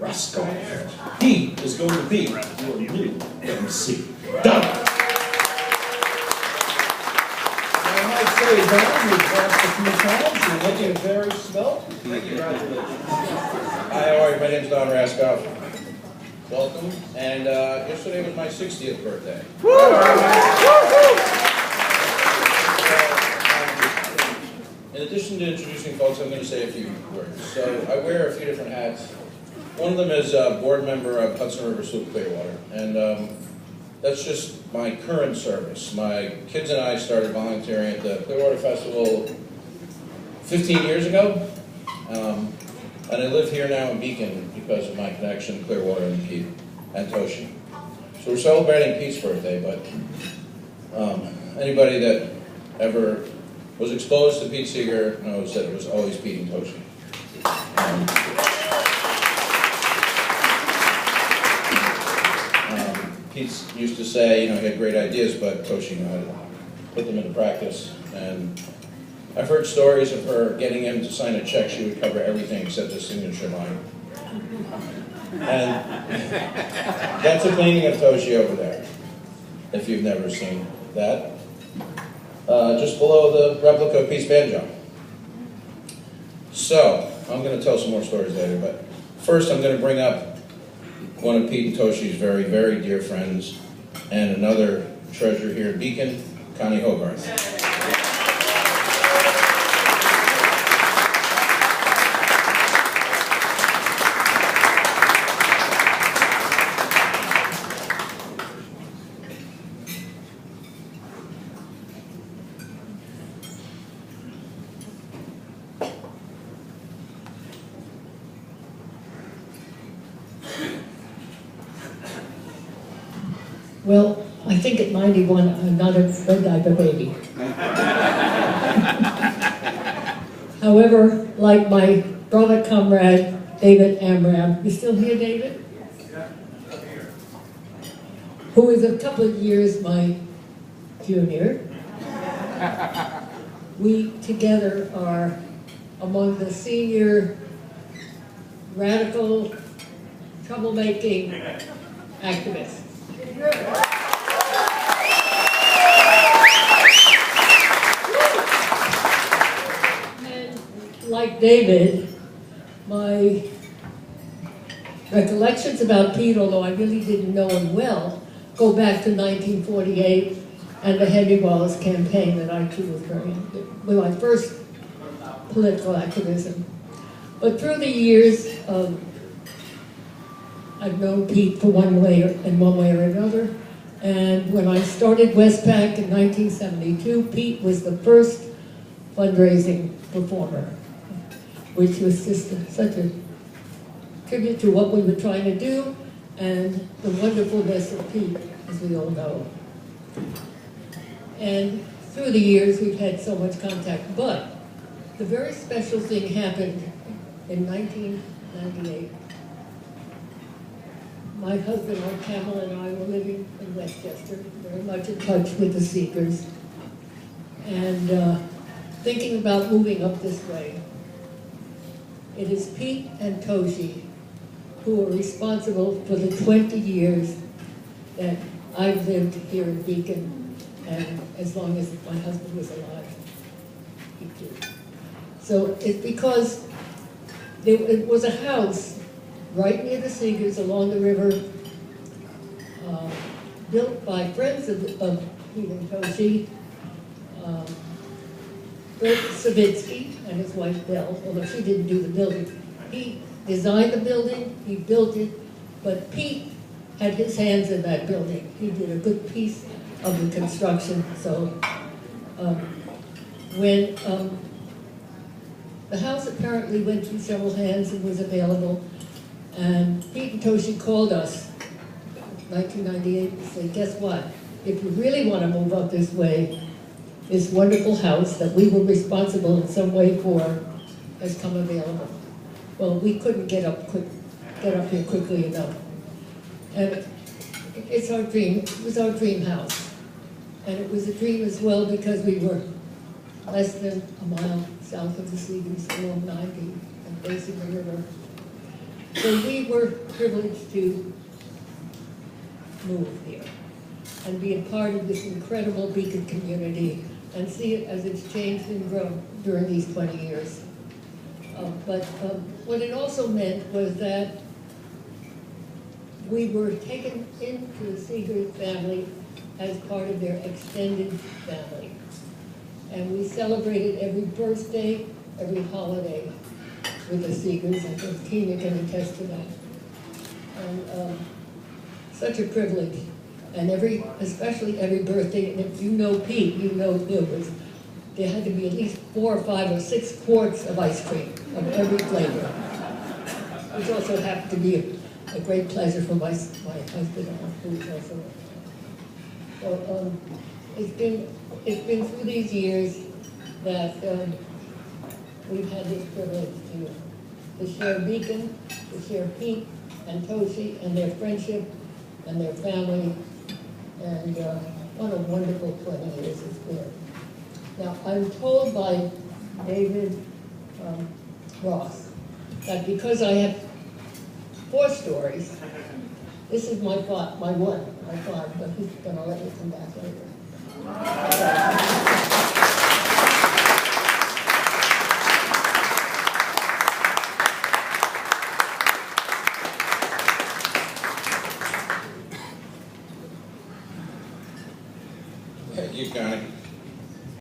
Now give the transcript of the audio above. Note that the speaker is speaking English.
Raskopf. He is going to be your new MC. Don. I might say, Don, you've asked a few times. You're looking very svelte. Congratulations. Hi, how are you? My name's Towne Crier. Welcome. And yesterday was my 60th birthday. In addition to introducing folks, I'm going to say a few words. So I wear a few different hats. One of them is board member of Hudson River Sloop Clearwater. And that's just my current service. My kids and I started volunteering at the Clearwater Festival 15 years ago. And I live here now in Beacon because of my connection to Clearwater and Pete and Toshi. So we're celebrating Pete's birthday, but anybody that ever was exposed to Pete Seeger knows that it was always Pete and Toshi. Pete used to say, he had great ideas, but Toshi knew how to put them into practice. And I've heard stories of her getting him to sign a check. She would cover everything except the signature line. And that's a painting of Toshi over there, if you've never seen that. Just below the replica of Pete's banjo. So, I'm going to tell some more stories later, but first I'm going to bring up one of Pete and Toshi's very, very dear friends, and another treasure here in Beacon, Connie Hogarth. Well, I think at 91, I'm not a red diaper baby. However, like my brother comrade, David Amram, you still here, David? Yeah, I'm here. Who is a couple of years my junior. We together are among the senior radical troublemaking activists. And like David, my recollections about Pete, although I really didn't know him well, go back to 1948 and the Henry Wallace campaign that I too was very into, with my first political activism. But through the years, I've known Pete for one way or another, and when I started Westpac in 1972, Pete was the first fundraising performer, which was just such a tribute to what we were trying to do and the wonderfulness of Pete, as we all know. And through the years, we've had so much contact, but the very special thing happened in 1998. My husband, Pamela, and I were living in Westchester, very much in touch with the Seekers, and thinking about moving up this way. It is Pete and Toshi who are responsible for the 20 years that I've lived here in Beacon, and as long as my husband was alive, he did. So it's because it was a house right near the Seegers along the river, built by friends of Pete and Toshi, Bert Savitsky and his wife Belle, although she didn't do the building. He designed the building, he built it, but Pete had his hands in that building. He did a good piece of the construction. So when the house apparently went through several hands and was available, and Pete and Toshi called us in 1998 and said, guess what? If you really want to move up this way, this wonderful house that we were responsible in some way for has come available. Well, we couldn't get up here quickly enough. And it's our dream. It was our dream house. And it was a dream as well because we were less than a mile south of the Seegers along 90 and facing the river. So we were privileged to move here and be a part of this incredible Beacon community and see it as it's changed and grown during these 20 years. But what it also meant was that we were taken into the Seegers family as part of their extended family. And we celebrated every birthday, every holiday with the Seegers, and Tina can attest to that. And such a privilege. And especially every birthday, and if you know Pete, you know there had to be at least 4 or 5 or 6 quarts of ice cream of every flavor, which also happened to be a great pleasure for my husband, who was also. So it's been through these years that we've had this privilege to share Beacon, to share Pete and Toshi and their friendship and their family, and what a wonderful 20 years it's been. Now, I'm told by David Ross that because I have 4 stories, this is my 5, but he's gonna let me come back later.